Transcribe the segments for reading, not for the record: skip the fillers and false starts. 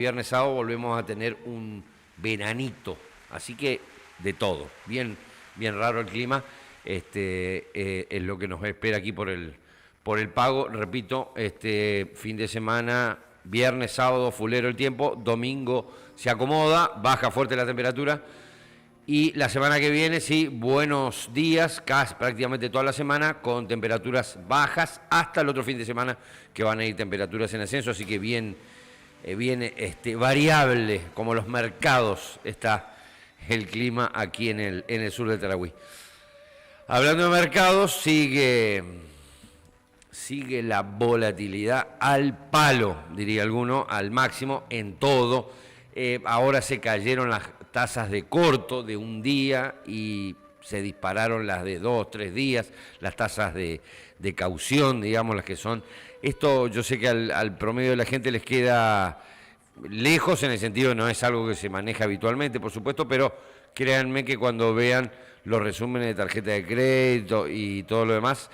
Viernes, sábado volvemos a tener un veranito, así que de todo, bien, bien raro el clima, es lo que nos espera aquí por el pago, repito, fin de semana, viernes, sábado, fulero el tiempo, domingo se acomoda, baja fuerte la temperatura y la semana que viene, sí, buenos días, casi prácticamente toda la semana, con temperaturas bajas hasta el otro fin de semana que van a ir temperaturas en ascenso, así que bien variable, como los mercados, está el clima aquí en el sur de Tarahui. Hablando de mercados, sigue la volatilidad al palo, diría alguno, al máximo en todo. Ahora se cayeron las tasas de corto de un día y se dispararon las de 2, 3 días, las tasas de caución, digamos, las que son. Esto yo sé que al promedio de la gente les queda lejos, en el sentido de no es algo que se maneja habitualmente, por supuesto, pero créanme que cuando vean los resúmenes de tarjeta de crédito y todo lo demás,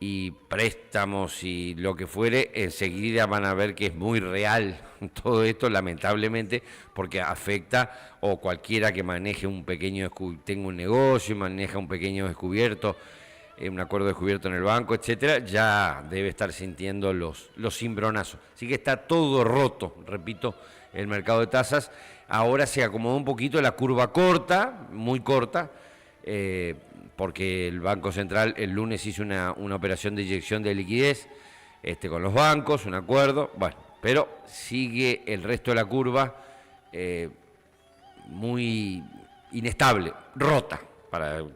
y préstamos y lo que fuere, enseguida van a ver que es muy real todo esto, lamentablemente, porque afecta, o cualquiera que maneje un pequeño, tenga un negocio y maneja un pequeño descubierto, un acuerdo descubierto en el banco, etcétera, ya debe estar sintiendo los cimbronazos. Así que está todo roto, repito, el mercado de tasas. Ahora se acomodó un poquito la curva corta, muy corta, porque el Banco Central el lunes hizo una operación de inyección de liquidez con los bancos, un acuerdo, bueno, pero sigue el resto de la curva muy inestable, rota.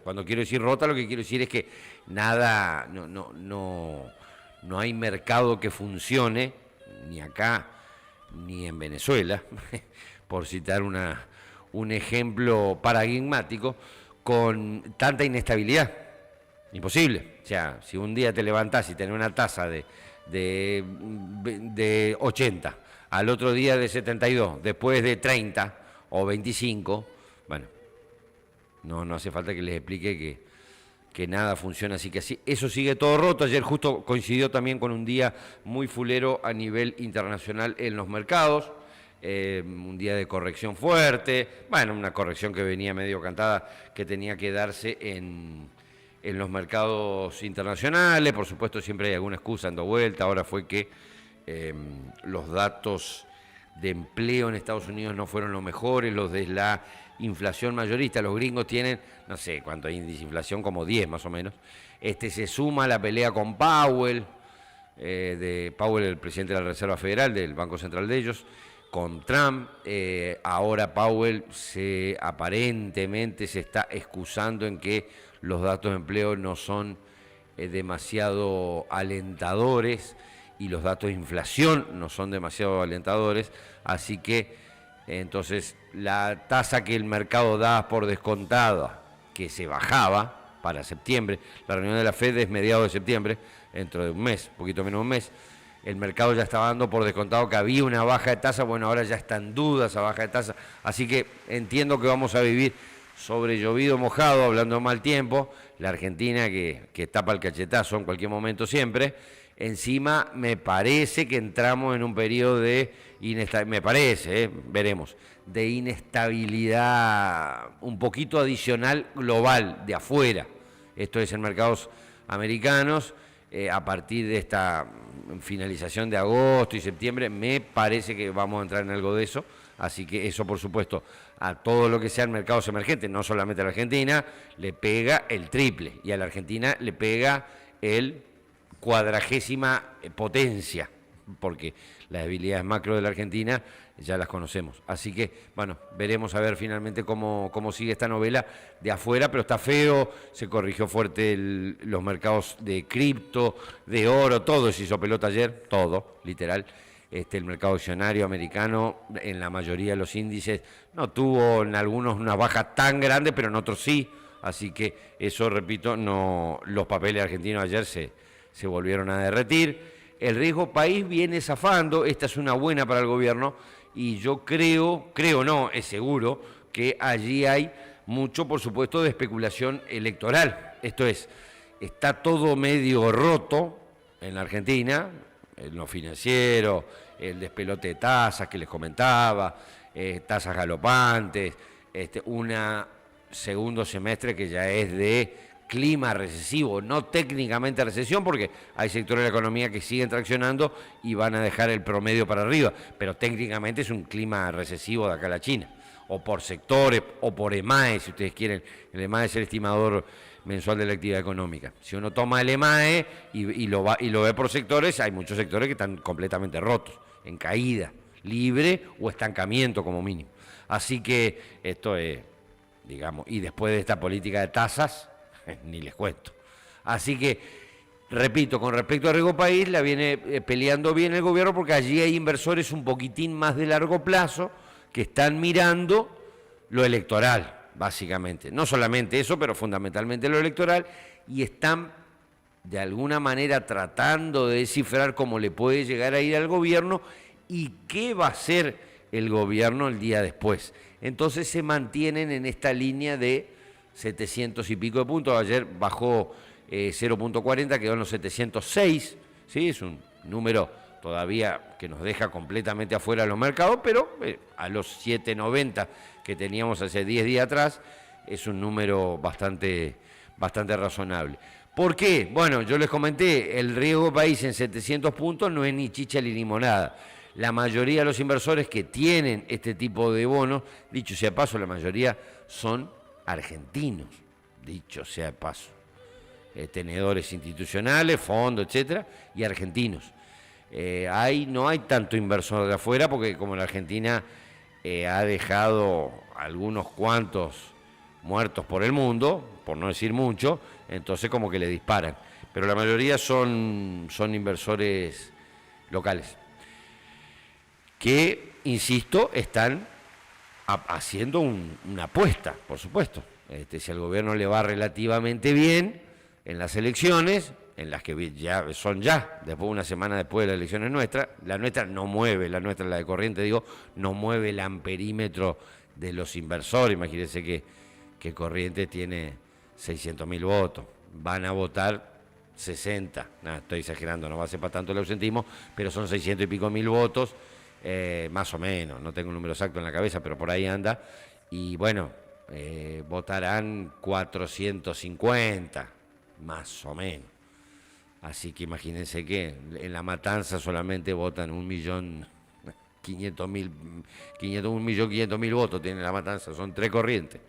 Cuando quiero decir rota, lo que quiero decir es que nada, no hay mercado que funcione, ni acá, ni en Venezuela, por citar un ejemplo paradigmático, con tanta inestabilidad. Imposible. O sea, si un día te levantás y tenés una tasa de 80, al otro día de 72, después de 30 o 25, bueno, no hace falta que les explique que nada funciona así que así. Eso sigue todo roto. Ayer justo coincidió también con un día muy fulero a nivel internacional en los mercados. Un día de corrección fuerte, bueno, una corrección que venía medio cantada, que tenía que darse en los mercados internacionales. Por supuesto siempre hay alguna excusa dando vuelta. Ahora fue que los datos de empleo en Estados Unidos no fueron los mejores, los de la inflación mayorista. Los gringos tienen, no sé cuánto hay índice de inflación, como 10 más o menos. Se suma la pelea con Powell, el presidente de la Reserva Federal, del Banco Central de ellos, con Trump. Ahora Powell aparentemente se está excusando en que los datos de empleo no son demasiado alentadores y los datos de inflación no son demasiado alentadores, así que entonces la tasa que el mercado da por descontada, que se bajaba para septiembre, la reunión de la Fed es mediados de septiembre, dentro de un mes, poquito menos de un mes, el mercado ya estaba dando por descontado que había una baja de tasa, bueno, ahora ya está en duda esa baja de tasa, así que entiendo que vamos a vivir sobre llovido mojado, hablando de mal tiempo, la Argentina que tapa el cachetazo en cualquier momento siempre. Encima me parece que entramos en un periodo de inestabilidad, veremos, de inestabilidad un poquito adicional global, de afuera. Esto es en mercados americanos, a partir de esta finalización de agosto y septiembre, me parece que vamos a entrar en algo de eso. Así que eso, por supuesto, a todo lo que sean mercados emergentes, no solamente a la Argentina, le pega el triple, y a la Argentina le pega el 40ª potencia, porque las debilidades macro de la Argentina ya las conocemos. Así que, bueno, veremos a ver finalmente cómo sigue esta novela de afuera, pero está feo, se corrigió fuerte los mercados de cripto, de oro, todo se hizo pelota ayer, todo, literal. El mercado accionario americano, en la mayoría de los índices, no tuvo en algunos una baja tan grande, pero en otros sí. Así que eso, repito, los papeles argentinos ayer se volvieron a derretir. El riesgo país viene zafando, esta es una buena para el gobierno, y yo creo no, es seguro, que allí hay mucho, por supuesto, de especulación electoral. Esto es, está todo medio roto en la Argentina, en lo financiero el despelote de tasas que les comentaba, tasas galopantes, una segundo semestre que ya es de clima recesivo, no técnicamente recesión, porque hay sectores de la economía que siguen traccionando y van a dejar el promedio para arriba, pero técnicamente es un clima recesivo de acá a la China, o por sectores, o por EMAE, si ustedes quieren. El EMAE es el estimador mensual de la actividad económica. Si uno toma el EMAE y lo ve por sectores, hay muchos sectores que están completamente rotos, en caída, libre o estancamiento como mínimo. Así que esto es, digamos, y después de esta política de tasas, ni les cuento. Así que, repito, con respecto a Riesgo País, la viene peleando bien el gobierno porque allí hay inversores un poquitín más de largo plazo que están mirando lo electoral, básicamente. No solamente eso, pero fundamentalmente lo electoral, y están de alguna manera tratando de descifrar cómo le puede llegar a ir al gobierno y qué va a hacer el gobierno el día después. Entonces se mantienen en esta línea de 700 y pico de puntos. Ayer bajó 0.40, quedó en los 706, ¿sí? Es un número todavía que nos deja completamente afuera de los mercados, pero a los 790 que teníamos hace 10 días atrás es un número bastante razonable. ¿Por qué? Bueno, yo les comenté, el riesgo país en 700 puntos no es ni chicha ni limonada. La mayoría de los inversores que tienen este tipo de bonos, dicho sea de paso, la mayoría son argentinos, dicho sea de paso, tenedores institucionales, fondos, etcétera, y argentinos. No hay tanto inversor de afuera porque como la Argentina ha dejado algunos cuantos muertos por el mundo, por no decir mucho, entonces como que le disparan. Pero la mayoría son inversores locales que, insisto, están haciendo una apuesta, por supuesto. Si al gobierno le va relativamente bien en las elecciones, en las que son después una semana después de las elecciones nuestras, la nuestra, la de Corrientes, digo, no mueve el amperímetro de los inversores. Imagínense que Corrientes tiene 600.000 votos, van a votar 60, estoy exagerando, no va a ser para tanto el ausentismo, pero son 600 y pico mil votos, más o menos, no tengo un número exacto en la cabeza, pero por ahí anda, y bueno, votarán 450, más o menos. Así que imagínense que en La Matanza solamente votan 1.500.000 votos tiene La Matanza, son 3 Corrientes.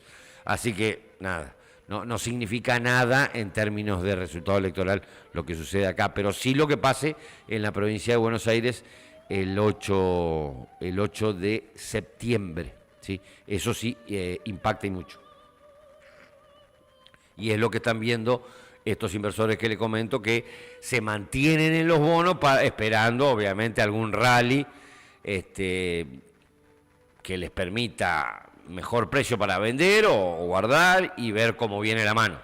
Así que nada, no significa nada en términos de resultado electoral lo que sucede acá, pero sí lo que pase en la provincia de Buenos Aires el 8 de septiembre, ¿sí? Eso sí impacta y mucho. Y es lo que están viendo estos inversores que le comento, que se mantienen en los bonos esperando obviamente algún rally que les permita mejor precio para vender o guardar y ver cómo viene la mano.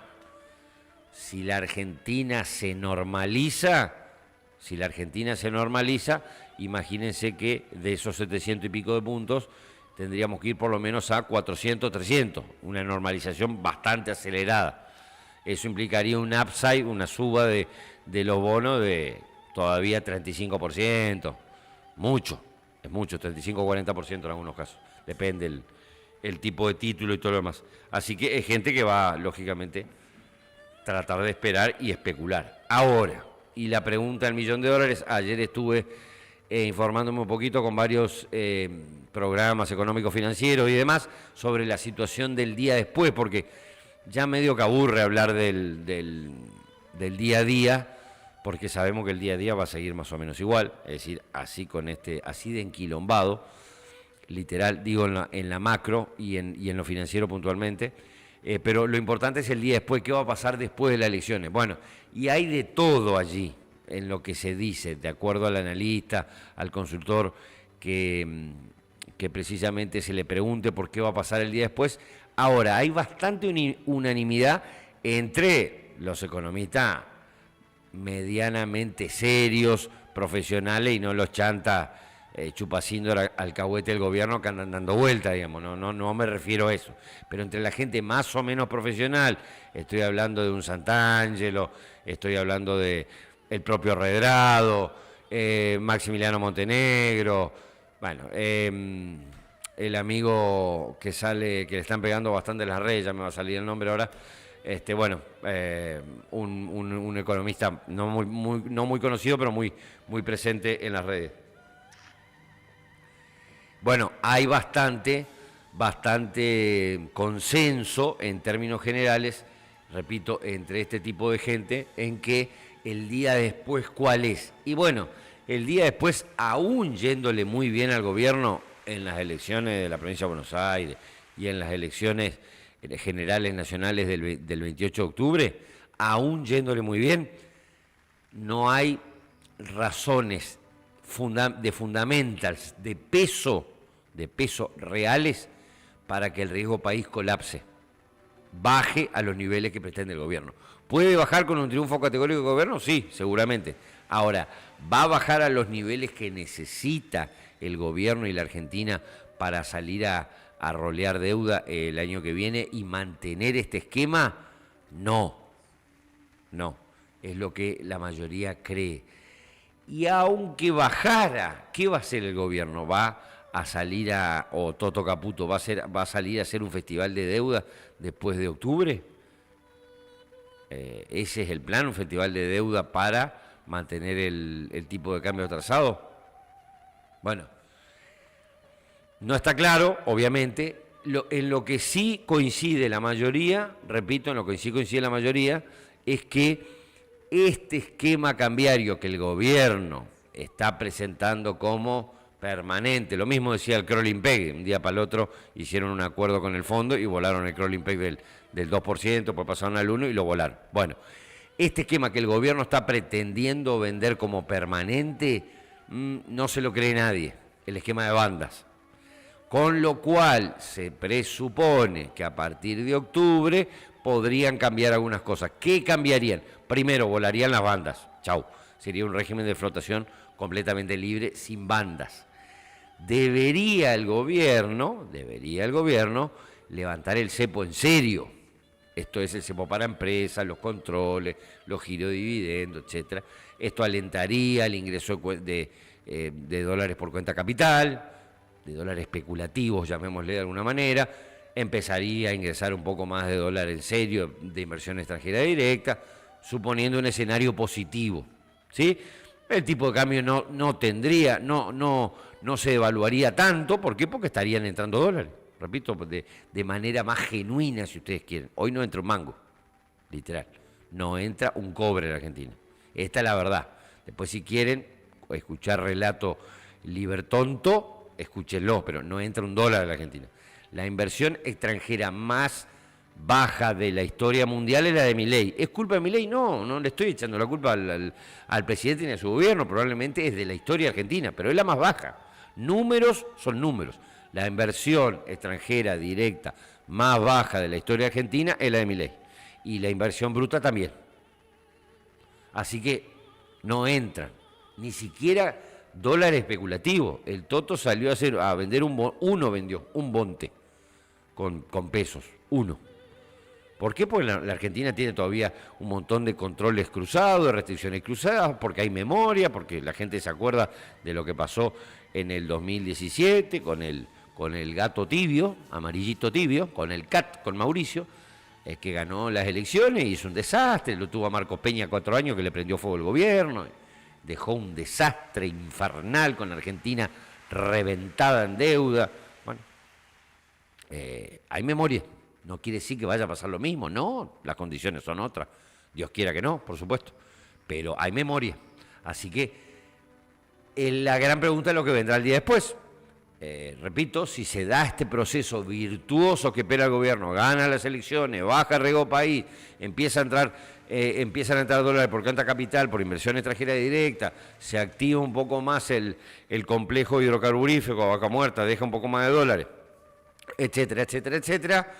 Si la Argentina se normaliza, imagínense que de esos 700 y pico de puntos tendríamos que ir por lo menos a 400, 300, una normalización bastante acelerada. Eso implicaría un upside, una suba de los bonos de todavía 35%, es mucho, 35-40% en algunos casos, depende el tipo de título y todo lo demás. Así que es gente que va, lógicamente, tratar de esperar y especular. Ahora, y la pregunta del $1.000.000, ayer estuve informándome un poquito con varios programas económicos financieros y demás sobre la situación del día después, porque ya medio que aburre hablar del día a día, porque sabemos que el día a día va a seguir más o menos igual, es decir, así de enquilombado, literal, digo en la macro y en lo financiero puntualmente, pero lo importante es el día después, qué va a pasar después de las elecciones. Bueno, y hay de todo allí, en lo que se dice, de acuerdo al analista, al consultor, que precisamente se le pregunte por qué va a pasar el día después. Ahora, hay bastante unanimidad entre los economistas medianamente serios, profesionales, y no los chantas chupacín alcahuete del gobierno que andan dando vueltas, digamos, no me refiero a eso, pero entre la gente más o menos profesional, estoy hablando de un Santangelo, estoy hablando de el propio Redrado, Maximiliano Montenegro, bueno, el amigo que sale, que le están pegando bastante en las redes, ya me va a salir el nombre ahora, bueno, un economista no muy conocido, pero muy presente en las redes. Bueno, hay bastante consenso en términos generales, repito, entre este tipo de gente, en que el día después, ¿cuál es? Y bueno, el día después, aún yéndole muy bien al gobierno en las elecciones de la provincia de Buenos Aires y en las elecciones generales nacionales del 28 de octubre, aún yéndole muy bien, no hay razones de fundamentals, de peso reales para que el riesgo país colapse, baje a los niveles que pretende el gobierno. ¿Puede bajar con un triunfo categórico del gobierno? Sí, seguramente. Ahora, ¿va a bajar a los niveles que necesita el gobierno y la Argentina para salir a rolear deuda el año que viene y mantener este esquema? No, es lo que la mayoría cree. Y aunque bajara, ¿qué va a hacer el gobierno? ¿Va a salir o Toto Caputo, va a salir a hacer un festival de deuda después de octubre? ¿Ese es el plan, un festival de deuda para mantener el tipo de cambio atrasado? Bueno, no está claro, obviamente. En lo que sí coincide la mayoría, repito, en lo que sí coincide la mayoría, es que este esquema cambiario que el gobierno está presentando como permanente, lo mismo decía el crawling peg, un día para el otro hicieron un acuerdo con el fondo y volaron el crawling peg del 2%, pues pasaron al 1% y lo volaron. Bueno, este esquema que el gobierno está pretendiendo vender como permanente, no se lo cree nadie, el esquema de bandas. Con lo cual se presupone que a partir de octubre podrían cambiar algunas cosas. ¿Qué cambiarían? Primero, volarían las bandas. Chau. Sería un régimen de flotación completamente libre, sin bandas. Debería el gobierno levantar el cepo en serio. Esto es el cepo para empresas, los controles, los giros de dividendos, etc. Esto alentaría el ingreso de dólares por cuenta capital, de dólares especulativos, llamémosle de alguna manera. Empezaría a ingresar un poco más de dólar en serio de inversión extranjera directa, suponiendo un escenario positivo, ¿sí? El tipo de cambio no se devaluaría tanto. ¿Por qué? Porque estarían entrando dólares, repito, de manera más genuina, si ustedes quieren. Hoy no entra un mango, literal, no entra un cobre en Argentina. Esta es la verdad. Después, si quieren escuchar relato libertonto, escúchenlo, pero no entra un dólar en la Argentina. La inversión extranjera más baja de la historia mundial es la de Milei. ¿Es culpa de Milei? No le estoy echando la culpa al presidente ni a su gobierno, probablemente es de la historia argentina, pero es la más baja. Números son números. La inversión extranjera directa más baja de la historia argentina es la de Milei. Y la inversión bruta también. Así que no entran, ni siquiera dólar especulativo. El Toto salió a vender uno vendió un bonte con pesos, uno. ¿Por qué? Porque la Argentina tiene todavía un montón de controles cruzados, de restricciones cruzadas, porque hay memoria, porque la gente se acuerda de lo que pasó en el 2017 con el gato tibio, amarillito tibio, con el CAT, con Mauricio, que ganó las elecciones y hizo un desastre. Lo tuvo a Marcos Peña 4 años, que le prendió fuego el gobierno. Dejó un desastre infernal con la Argentina reventada en deuda. Bueno, hay memoria. No quiere decir que vaya a pasar lo mismo, no, las condiciones son otras. Dios quiera que no, por supuesto. Pero hay memoria. Así que la gran pregunta es lo que vendrá el día después. Repito, si se da este proceso virtuoso que espera el gobierno, gana las elecciones, baja el riesgo país, empiezan a entrar dólares por cuenta capital, por inversión extranjera directa, se activa un poco más el complejo hidrocarburífero, Vaca Muerta, deja un poco más de dólares, etcétera, etcétera, etcétera.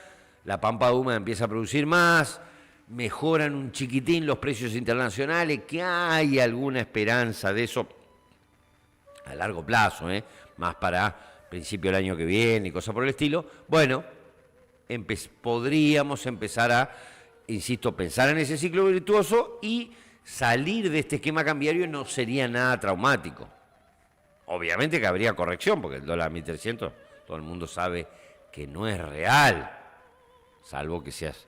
La pampa húmeda empieza a producir más, mejoran un chiquitín los precios internacionales, que hay alguna esperanza de eso a largo plazo, más para principio del año que viene y cosas por el estilo. Bueno, podríamos empezar a, insisto, pensar en ese ciclo virtuoso y salir de este esquema cambiario no sería nada traumático. Obviamente que habría corrección, porque el dólar a 1.300, todo el mundo sabe que no es real, salvo que seas,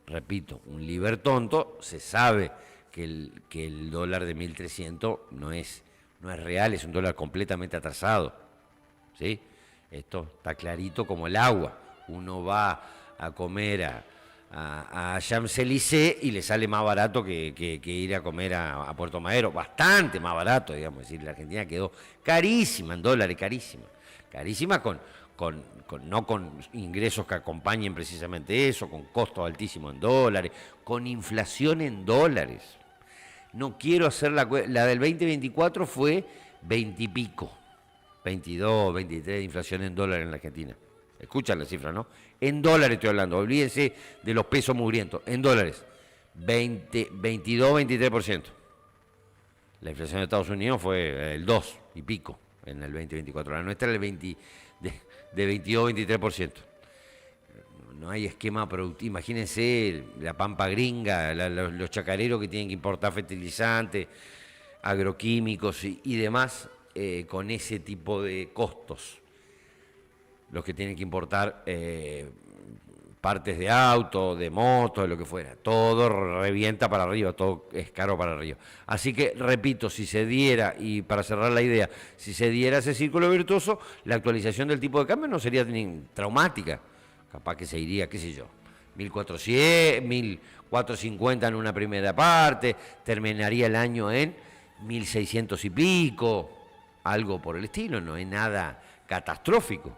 repito, un liber tonto, se sabe que el dólar de 1.300 no es real, es un dólar completamente atrasado, ¿sí? Esto está clarito como el agua. Uno va a comer a Champs-Élysées y le sale más barato que ir a comer a Puerto Madero, bastante más barato, digamos. Es decir, la Argentina quedó carísima en dólares, carísima no con ingresos que acompañen precisamente eso, con costos altísimos en dólares, con inflación en dólares. No quiero hacer la del 2024 fue 20 y pico, 22, 23 de inflación en dólares en la Argentina. Escuchan la cifra, ¿no? En dólares estoy hablando, olvídense de los pesos mugrientos, en dólares, 22, 23%. La inflación de Estados Unidos fue el 2 y pico en el 2024, la nuestra es de 22, 23%. No hay esquema productivo, imagínense la pampa gringa, los chacareros que tienen que importar fertilizantes, agroquímicos y demás, con ese tipo de costos. Los que tienen que importar partes de auto, de moto, de lo que fuera. Todo revienta para arriba, todo es caro para arriba. Así que, repito, si se diera, y para cerrar la idea, si se diera ese círculo virtuoso, la actualización del tipo de cambio no sería ni traumática. Capaz que se iría, qué sé yo, 1.400, 1.450 en una primera parte, terminaría el año en 1.600 y pico, algo por el estilo, no es nada catastrófico.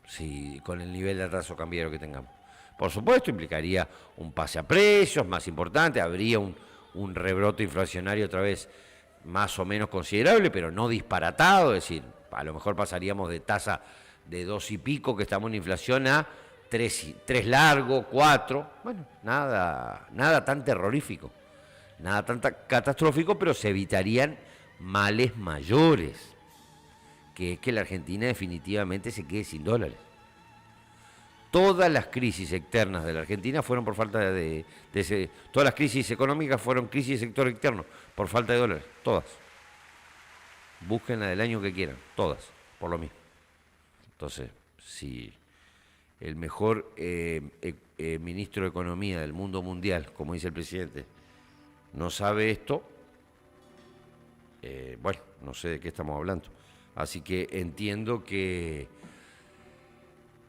Sí, con el nivel de atraso cambiario que tengamos. Por supuesto, implicaría un pase a precios más importante, habría un rebrote inflacionario otra vez más o menos considerable, pero no disparatado, es decir, a lo mejor pasaríamos de tasa de 2 y pico, que estamos en inflación, a 3 largo, 4, bueno, nada tan terrorífico, nada tan catastrófico, pero se evitarían males mayores, que es que la Argentina definitivamente se quede sin dólares. Todas las crisis externas de la Argentina fueron por falta de ese. Todas las crisis económicas fueron crisis de sector externo, por falta de dólares. Todas. Búsquenla del año que quieran, todas, por lo mismo. Entonces, si el mejor ministro de Economía del mundo mundial, como dice el presidente, no sabe esto, bueno, no sé de qué estamos hablando. Así que entiendo lo que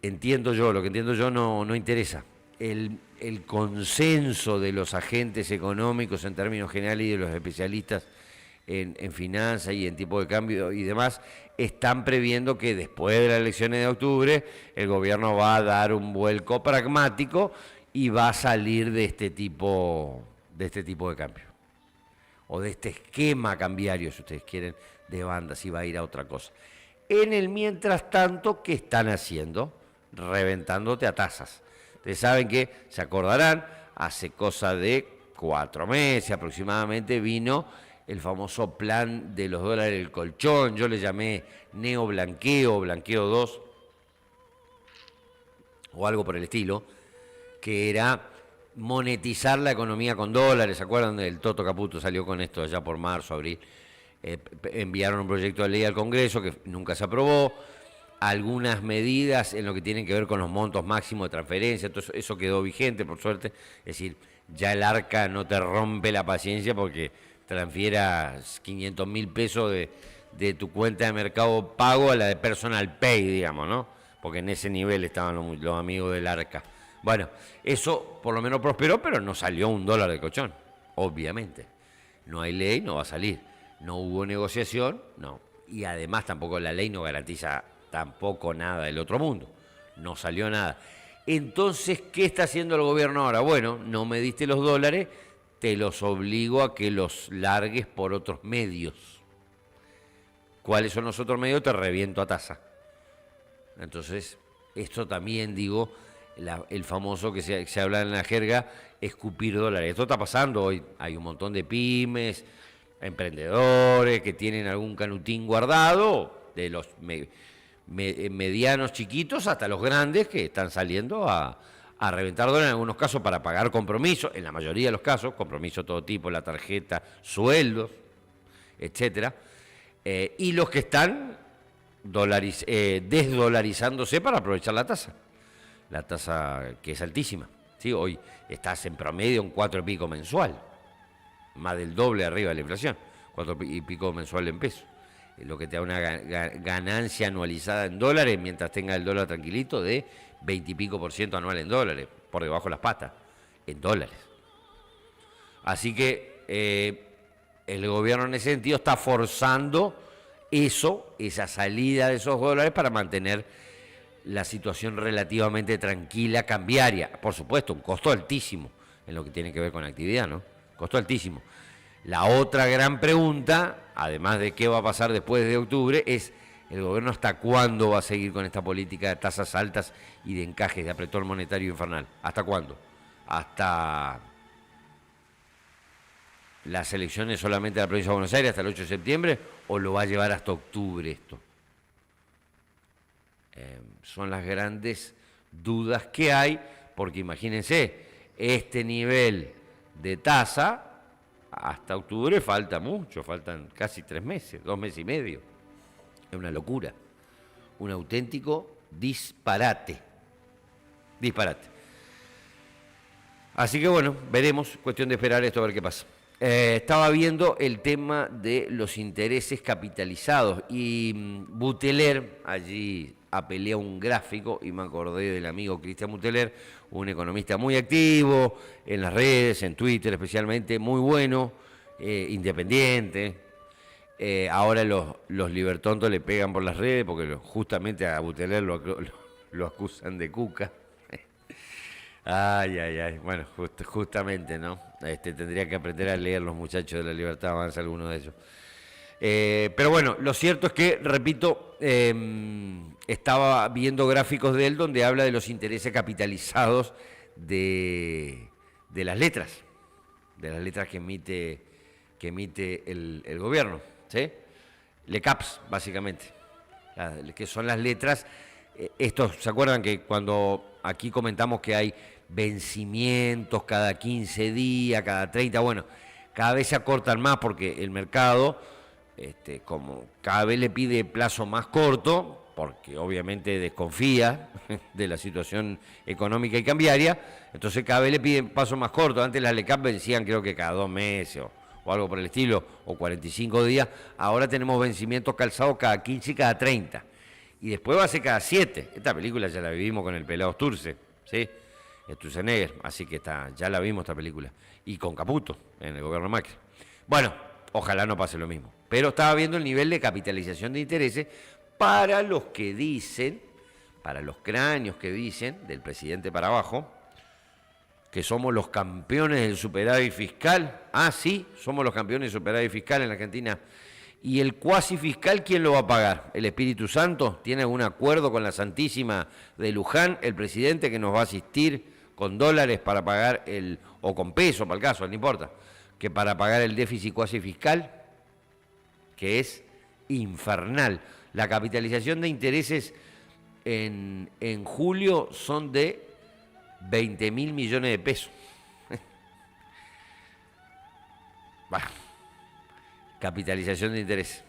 entiendo yo no interesa. El consenso de los agentes económicos en términos generales y de los especialistas en finanzas y en tipo de cambio y demás, están previendo que después de las elecciones de octubre el gobierno va a dar un vuelco pragmático y va a salir de este tipo de cambio. O de este esquema cambiario, si ustedes quieren, de bandas, y va a ir a otra cosa. En el mientras tanto, ¿qué están haciendo? Reventándote a tasas. Ustedes saben que, se acordarán, hace cosa de 4 meses aproximadamente vino el famoso plan de los dólares del colchón, yo le llamé neoblanqueo, blanqueo 2, o algo por el estilo, que era monetizar la economía con dólares. ¿Se acuerdan? El Toto Caputo salió con esto allá por marzo, abril. Enviaron un proyecto de ley al Congreso que nunca se aprobó. Algunas medidas en lo que tienen que ver con los montos máximos de transferencia, entonces eso quedó vigente, por suerte. Es decir, ya el Arca no te rompe la paciencia porque transfieras 500.000 pesos de tu cuenta de Mercado Pago a la de Personal Pay, digamos, ¿no? Porque en ese nivel estaban los amigos del Arca. Bueno, eso por lo menos prosperó, pero no salió $1 de colchón, obviamente. No hay ley, no va a salir. No hubo negociación, no. Y además tampoco la ley no garantiza tampoco nada del otro mundo. No salió nada. Entonces, ¿qué está haciendo el gobierno ahora? Bueno, no me diste los dólares, te los obligo a que los largues por otros medios. ¿Cuáles son los otros medios? Te reviento a tasa. Entonces, esto también, digo, el famoso que se habla en la jerga, escupir dólares. Esto está pasando hoy. Hay un montón de pymes, emprendedores que tienen algún canutín guardado, de los medianos chiquitos hasta los grandes que están saliendo a a reventar dólares en algunos casos para pagar compromisos, en la mayoría de los casos, compromisos de todo tipo, la tarjeta, sueldos, etcétera, y los que están desdolarizándose para aprovechar la tasa que es altísima. ¿Sí? Hoy estás en promedio en 4 y pico mensual, más del doble arriba de la inflación, 4 y pico mensual en pesos. Lo que te da una ganancia anualizada en dólares, mientras tenga el dólar tranquilito, de 20 y pico % anual en dólares, por debajo de las patas, en dólares. Así que el gobierno en ese sentido está forzando esa salida de esos dólares para mantener la situación relativamente tranquila, cambiaria. Por supuesto, un costo altísimo en lo que tiene que ver con la actividad, ¿no? Costo altísimo. La otra gran pregunta, además de qué va a pasar después de octubre, es el gobierno hasta cuándo va a seguir con esta política de tasas altas y de encajes, de apretón monetario infernal. ¿Hasta cuándo? ¿Hasta las elecciones solamente de la provincia de Buenos Aires, hasta el 8 de septiembre, o lo va a llevar hasta octubre esto? Son las grandes dudas que hay, porque imagínense, este nivel de tasa, hasta octubre falta mucho, faltan casi 3 meses, 2 meses y medio. Es una locura, un auténtico disparate. Así que bueno, veremos, cuestión de esperar esto a ver qué pasa. Estaba viendo el tema de los intereses capitalizados y Buteler allí apelé a un gráfico y me acordé del amigo Cristian Buteler, un economista muy activo en las redes, en Twitter especialmente, muy bueno, independiente. Ahora los libertontos le pegan por las redes porque justamente a Buteler lo acusan de cuca. Ay. Bueno, justamente, ¿no? Tendría que aprender a leer los muchachos de La Libertad Avanza, algunos de ellos. Pero bueno, lo cierto es que, repito, estaba viendo gráficos de él donde habla de los intereses capitalizados de las letras que emite el gobierno, ¿sí? LECAPs, básicamente, que son las letras. ¿Se acuerdan que cuando aquí comentamos que hay vencimientos cada 15 días, cada 30, bueno, cada vez se acortan más porque el mercado, como cada vez le pide plazo más corto, porque obviamente desconfía de la situación económica y cambiaria, entonces cada vez le piden plazo más corto. Antes las LECAP vencían creo que cada 2 meses o algo por el estilo, o 45 días, ahora tenemos vencimientos calzados cada 15 y cada 30. Y después va a ser cada 7. Esta película ya la vivimos con el pelado Sturze, ¿sí? Sturzenegger, así que ya la vimos esta película. Y con Caputo, en el gobierno Macri. Bueno, ojalá no pase lo mismo. Pero estaba viendo el nivel de capitalización de intereses para los que dicen, para los cráneos que dicen, del presidente para abajo, que somos los campeones del superávit fiscal. Ah, sí, somos los campeones del superávit fiscal en la Argentina. ¿Y el cuasi fiscal quién lo va a pagar? ¿El Espíritu Santo? ¿Tiene algún acuerdo con la Santísima de Luján, el presidente, que nos va a asistir con dólares para pagar o con peso, para el caso, no importa, que para pagar el déficit cuasi fiscal, que es infernal? La capitalización de intereses en julio son de 20.000 millones de pesos. Bueno. Capitalización de interés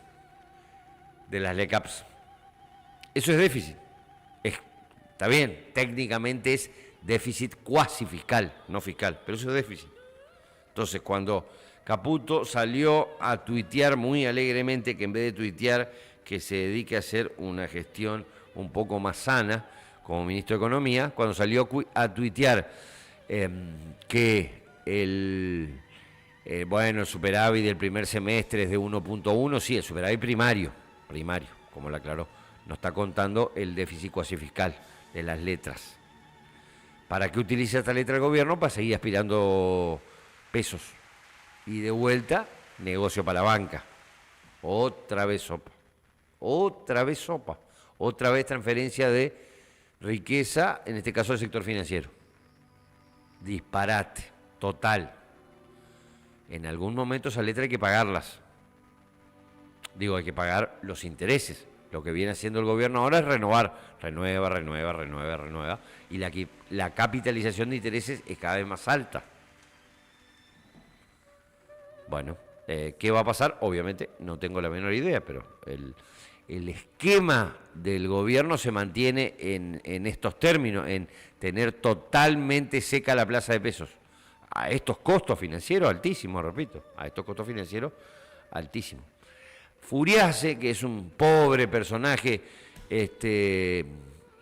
de las LECAPs. Eso es déficit. Está bien, técnicamente es déficit cuasi fiscal, no fiscal, pero eso es déficit. Entonces, cuando Caputo salió a tuitear muy alegremente, que en vez de tuitear, que se dedique a hacer una gestión un poco más sana como ministro de Economía, cuando salió a tuitear que el superávit del primer semestre es de 1.1, sí, el superávit primario, como lo aclaró, no está contando el déficit cuasi fiscal de las letras. ¿Para qué utiliza esta letra el gobierno? Para seguir aspirando pesos. Y de vuelta, negocio para la banca. Otra vez sopa. Otra vez transferencia de riqueza, en este caso del sector financiero. Disparate, total. En algún momento esa letra hay que pagarlas. Digo, hay que pagar los intereses, Lo que viene haciendo el gobierno ahora es renovar, renueva, y la capitalización de intereses es cada vez más alta. Bueno, ¿qué va a pasar? Obviamente no tengo la menor idea, pero el esquema del gobierno se mantiene en estos términos, en tener totalmente seca la plaza de pesos. A estos costos financieros altísimos, repito, a estos costos financieros altísimos. Furiase, que es un pobre personaje,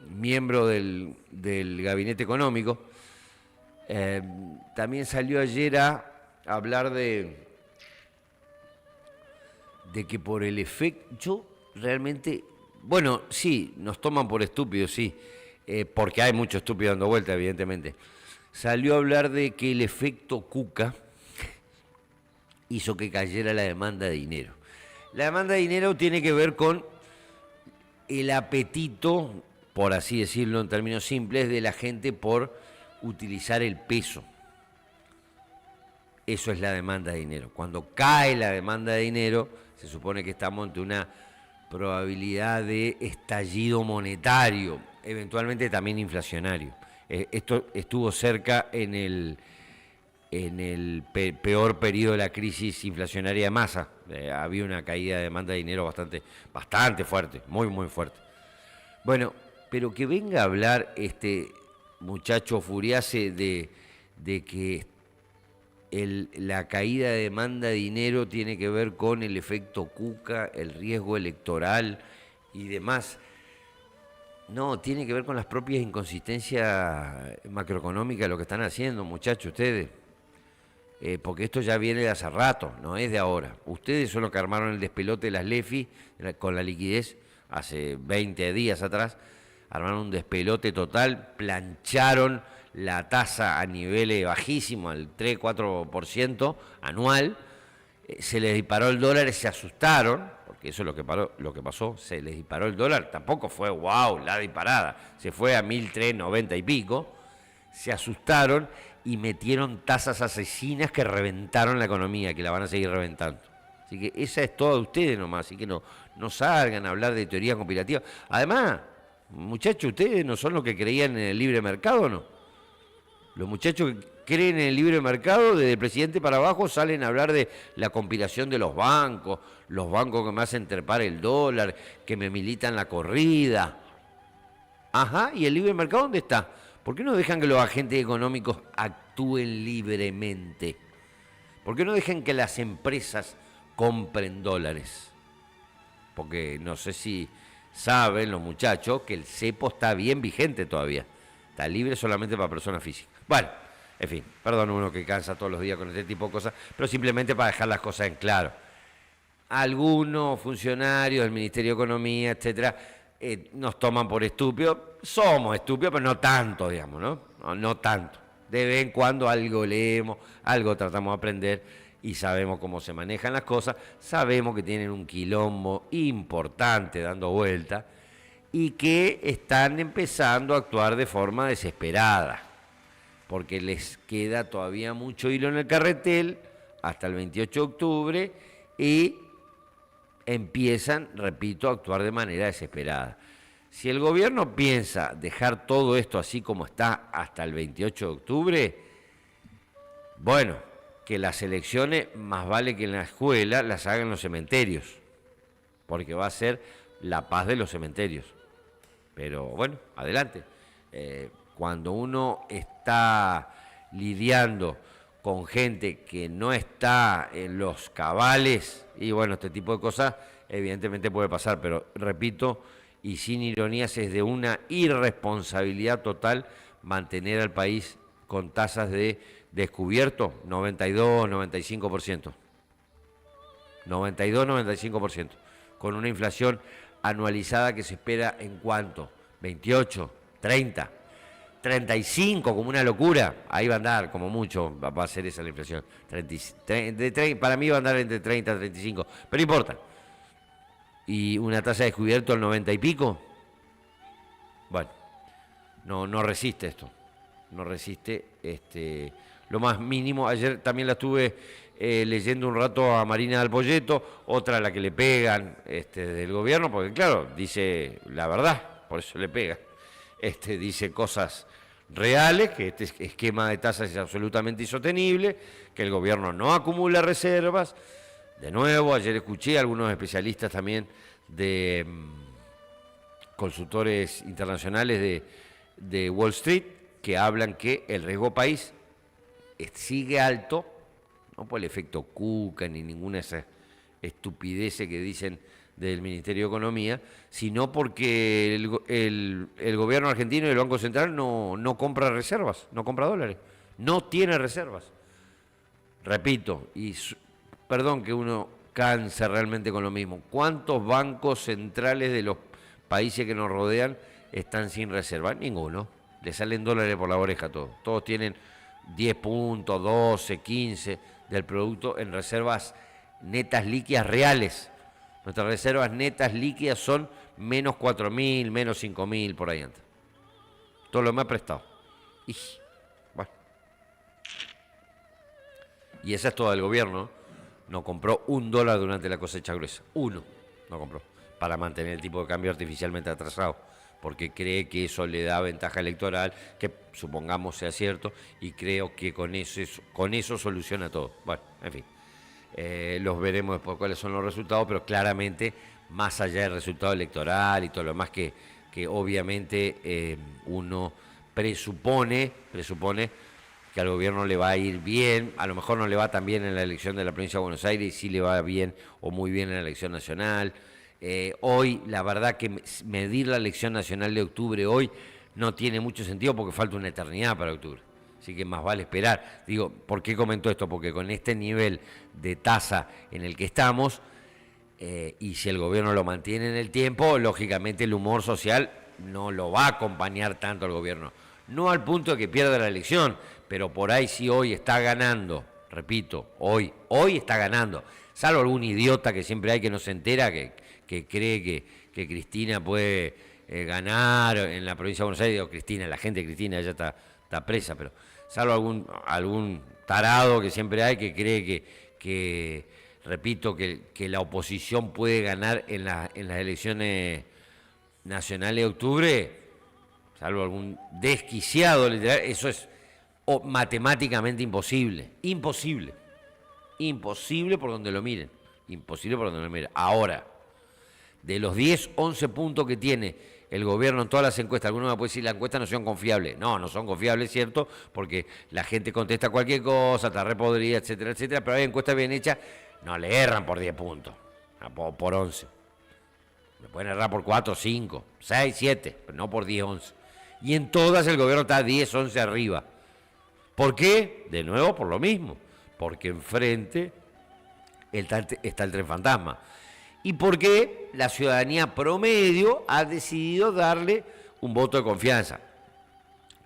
miembro del gabinete económico, también salió ayer a hablar de que por el efecto, yo realmente, bueno, sí, nos toman por estúpidos, sí, porque hay mucho estúpido dando vuelta, evidentemente. Salió a hablar de que el efecto Cuca hizo que cayera la demanda de dinero. La demanda de dinero tiene que ver con el apetito, por así decirlo en términos simples, de la gente por utilizar el peso. Eso es la demanda de dinero. Cuando cae la demanda de dinero, se supone que estamos ante una probabilidad de estallido monetario, eventualmente también inflacionario. Esto estuvo cerca en el peor periodo de la crisis inflacionaria de masa. Había una caída de demanda de dinero bastante fuerte, muy fuerte. Bueno, pero que venga a hablar este muchacho Furiase de que la caída de demanda de dinero tiene que ver con el efecto Cuca, el riesgo electoral y demás. No, tiene que ver con las propias inconsistencias macroeconómicas de lo que están haciendo, muchachos, ustedes. Porque esto ya viene de hace rato, no es de ahora. Ustedes son los que armaron el despelote de las LEFI con la liquidez hace 20 días atrás. Armaron un despelote total, plancharon la tasa a niveles bajísimos, al 3-4% anual. Se les disparó el dólar y se asustaron, porque eso es lo que pasó, se les disparó el dólar. Tampoco fue wow la disparada, se fue a 1.390 y pico. Se asustaron y metieron tasas asesinas que reventaron la economía, que la van a seguir reventando. Así que esa es toda de ustedes nomás, así que no salgan a hablar de teorías conspirativas. Además, muchachos, ustedes no son los que creían en el libre mercado, ¿no? Los muchachos que creen en el libre mercado, desde el presidente para abajo, salen a hablar de la conspiración de los bancos que me hacen trepar el dólar, que me militan la corrida. Ajá, ¿y el libre mercado dónde está? ¿Por qué no dejan que los agentes económicos actúen libremente? ¿Por qué no dejan que las empresas compren dólares? Porque no sé si saben los muchachos que el cepo está bien vigente todavía. Está libre solamente para personas físicas. Bueno, en fin, perdón uno que cansa todos los días con este tipo de cosas, pero simplemente para dejar las cosas en claro. Algunos funcionarios del Ministerio de Economía, etcétera, nos toman por estúpidos. Somos estúpidos, pero no tanto, digamos, ¿no? No tanto. De vez en cuando algo leemos, algo tratamos de aprender y sabemos cómo se manejan las cosas. Sabemos que tienen un quilombo importante dando vuelta y que están empezando a actuar de forma desesperada, porque les queda todavía mucho hilo en el carretel hasta el 28 de octubre y empiezan, repito, a actuar de manera desesperada. Si el gobierno piensa dejar todo esto así como está hasta el 28 de octubre, bueno, que las elecciones, más vale que en la escuela las hagan los cementerios, porque va a ser la paz de los cementerios. Pero bueno, adelante. Cuando uno está lidiando con gente que no está en los cabales, y bueno, este tipo de cosas evidentemente puede pasar, pero repito, y sin ironías, es de una irresponsabilidad total mantener al país con tasas de descubierto 92-95%. 92-95%. Con una inflación anualizada que se espera en cuánto, 28, 30, 35, como una locura. Ahí va a andar, como mucho, va a ser esa la inflación. Para mí va a andar entre 30 y 35, pero no importa. Y una tasa de descubierto al 90 y pico, bueno, no resiste esto. No resiste lo más mínimo. Ayer también la estuve leyendo un rato a Marina del Poyeto, otra a la que le pegan del gobierno, porque claro, dice la verdad, por eso le pegan. Dice cosas reales, que este esquema de tasas es absolutamente insostenible, que el gobierno no acumula reservas. De nuevo, ayer escuché a algunos especialistas también de consultores internacionales de Wall Street que hablan que el riesgo país sigue alto, no por el efecto Cuca ni ninguna de esas estupideces que dicen del Ministerio de Economía, sino porque el gobierno argentino y el Banco Central no compra reservas, no compra dólares, no tiene reservas. Repito, perdón que uno canse realmente con lo mismo, ¿cuántos bancos centrales de los países que nos rodean están sin reserva? Ninguno. Le salen dólares por la oreja a todos. Todos tienen 10 puntos, 12, 15 del producto en reservas netas líquidas reales. Nuestras reservas netas líquidas son menos 4.000, menos 5.000, por ahí antes. Todo lo más prestado. Bueno. Y esa es toda del gobierno. No compró $1 durante la cosecha gruesa. Uno no compró. Para mantener el tipo de cambio artificialmente atrasado. Porque cree que eso le da ventaja electoral, que supongamos sea cierto, y creo que con eso soluciona todo. Bueno, en fin. Los veremos después cuáles son los resultados, pero claramente, más allá del resultado electoral y todo lo demás que obviamente uno presupone que al gobierno le va a ir bien, a lo mejor no le va tan bien en la elección de la provincia de Buenos Aires y sí le va bien o muy bien en la elección nacional. Hoy, la verdad que medir la elección nacional de octubre hoy no tiene mucho sentido porque falta una eternidad para octubre. Así que más vale esperar. Digo, ¿por qué comento esto? Porque con este nivel de tasa en el que estamos, y si el gobierno lo mantiene en el tiempo, lógicamente el humor social no lo va a acompañar tanto al gobierno. No al punto de que pierda la elección, pero por ahí sí hoy está ganando. Repito, hoy está ganando. Salvo algún idiota que siempre hay que no se entera, que cree que Cristina puede ganar en la provincia de Buenos Aires. Cristina, la gente de Cristina ya está presa, pero salvo algún tarado que siempre hay que cree repito, que la oposición puede ganar en las elecciones nacionales de octubre, salvo algún desquiciado literal, eso es matemáticamente imposible. Imposible por donde lo miren. Imposible por donde lo miren. Ahora, de los 10, 11 puntos que tiene el gobierno en todas las encuestas, alguno me puede decir las encuestas no son confiables. No son confiables, ¿cierto? Porque la gente contesta cualquier cosa, está repodrida, etcétera, etcétera, pero hay encuestas bien hechas, no le erran por 10 puntos, por 11. Le pueden errar por 4, 5, 6, 7, pero no por 10, 11. Y en todas el gobierno está 10, 11 arriba. ¿Por qué? De nuevo, por lo mismo. Porque enfrente está el tren fantasma. Y porque la ciudadanía promedio ha decidido darle un voto de confianza.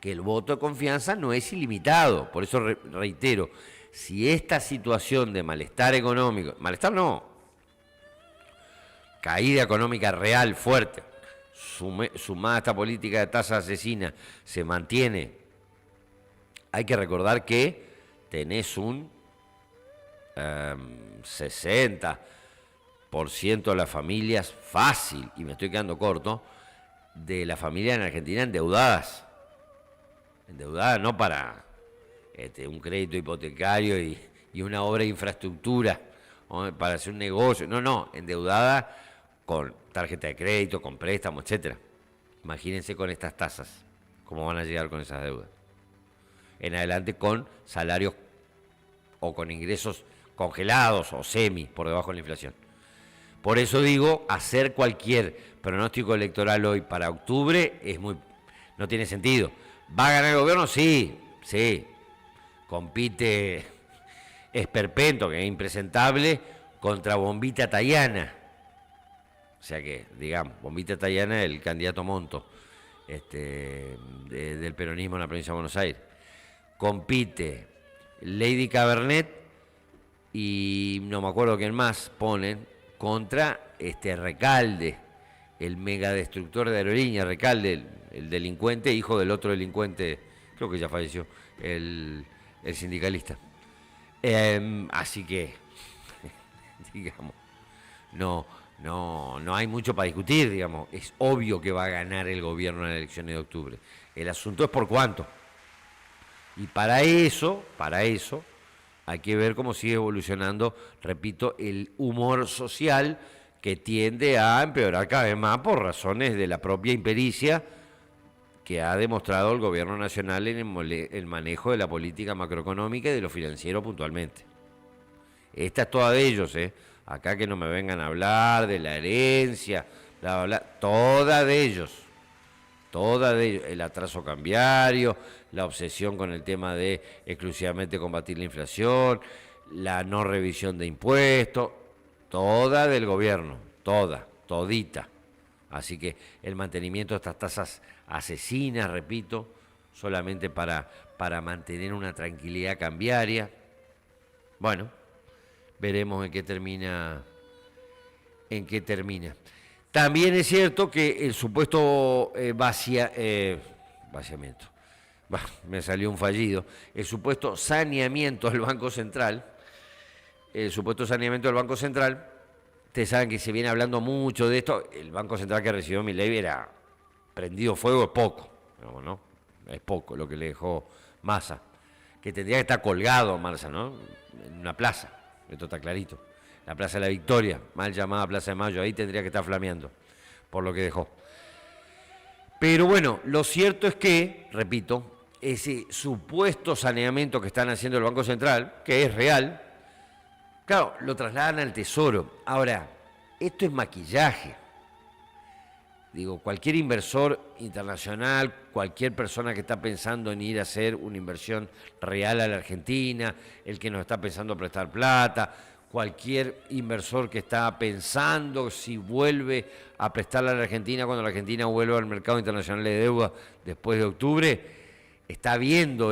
Que el voto de confianza no es ilimitado. Por eso reitero, si esta situación de malestar económico, malestar no, caída económica real, fuerte, sumada a esta política de tasa asesina, se mantiene, hay que recordar que tenés un 60% de las familias fácil, y me estoy quedando corto, de las familias en Argentina endeudadas no para un crédito hipotecario y una obra de infraestructura, para hacer un negocio, no, endeudadas con tarjeta de crédito, con préstamo, etcétera. Imagínense con estas tasas, cómo van a llegar con esas deudas. En adelante con salarios o con ingresos congelados o semi por debajo de la inflación. Por eso digo, hacer cualquier pronóstico electoral hoy para octubre no tiene sentido. ¿Va a ganar el gobierno? Sí. Compite esperpento, que es impresentable, contra Bombita Tayana. O sea que, digamos, Bombita Tayana es el candidato Monto del peronismo en la provincia de Buenos Aires. Compite Lady Cabernet y no me acuerdo quién más ponen contra Recalde, el megadestructor de aerolíneas, Recalde, el delincuente, hijo del otro delincuente, creo que ya falleció, el sindicalista. Así que, digamos, no hay mucho para discutir, digamos. Es obvio que va a ganar el gobierno en las elecciones de octubre. El asunto es por cuánto. Y para eso, hay que ver cómo sigue evolucionando, repito, el humor social que tiende a empeorar cada vez más por razones de la propia impericia que ha demostrado el gobierno nacional en el manejo de la política macroeconómica y de lo financiero puntualmente. Esta es toda de ellos, ¿eh? Acá que no me vengan a hablar de la herencia, bla, bla, bla, toda de ellos, el atraso cambiario, la obsesión con el tema de exclusivamente combatir la inflación, la no revisión de impuestos, toda del gobierno, todita. Así que el mantenimiento de estas tasas asesinas, repito, solamente para mantener una tranquilidad cambiaria. Bueno, veremos en qué termina. También es cierto que el supuesto vaciamiento, me salió un fallido, el supuesto saneamiento del Banco Central, ustedes saben que se viene hablando mucho de esto, el Banco Central que recibió Milei era prendido fuego, es poco, digamos, ¿no? Es poco lo que le dejó Massa, que tendría que estar colgado Massa, ¿no? En una plaza, esto está clarito. La Plaza de la Victoria, mal llamada Plaza de Mayo, ahí tendría que estar flameando, por lo que dejó. Pero bueno, lo cierto es que, repito, ese supuesto saneamiento que están haciendo el Banco Central, que es real, claro, lo trasladan al Tesoro. Ahora, esto es maquillaje. Digo, cualquier inversor internacional, cualquier persona que está pensando en ir a hacer una inversión real a la Argentina, el que nos está pensando prestar plata, cualquier inversor que está pensando si vuelve a prestarle a la Argentina cuando la Argentina vuelva al mercado internacional de deuda después de octubre, está viendo